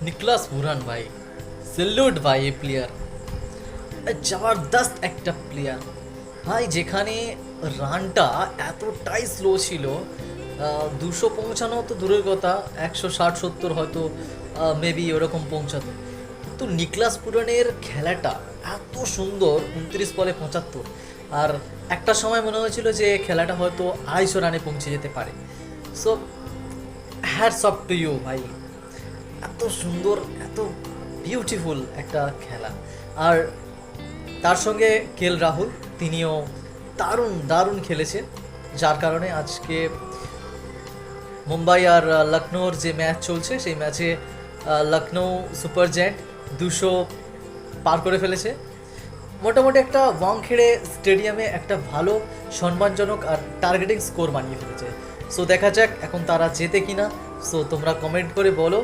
Niklas পুরান ভাই, salute ভাই। এই প্লেয়ার জবরদস্ত একটা প্লেয়ার ভাই। যেখানে রানটা এতটাই স্লো ছিল, 200 পৌঁছানো তো দূরের কথা, 160-70 হয়তো মেবি ওরকম পৌঁছাতো। কিন্তু নিকলাস পুরানের খেলাটা এত সুন্দর, 29 বলে 75। আর একটা সময় মনে হয়েছিল যে খেলাটা হয়তো 250 রানে পৌঁছে যেতে পারে। So hats off to you ভাই। এত সুন্দর, এত বিউটিফুল একটা খেলা। আর তার সঙ্গে রাহুল, তিনিও দারুণ দারুণ খেলেছেন, যার কারণে আজকে মুম্বাই আর লখনৌর যে ম্যাচ চলছে সেই ম্যাচে লখনৌ সুপার জায়ান্ট 200 পার করে ফেলেছে। মোটামুটি একটা ওয়াংখেড়ে স্টেডিয়ামে একটা ভালো সম্মানজনক আর টার্গেটিং স্কোর বানিয়ে ফেলেছে। সো দেখা যাক এখন তারা জেতে কিনা। সো তোমরা কমেন্ট করে বলো।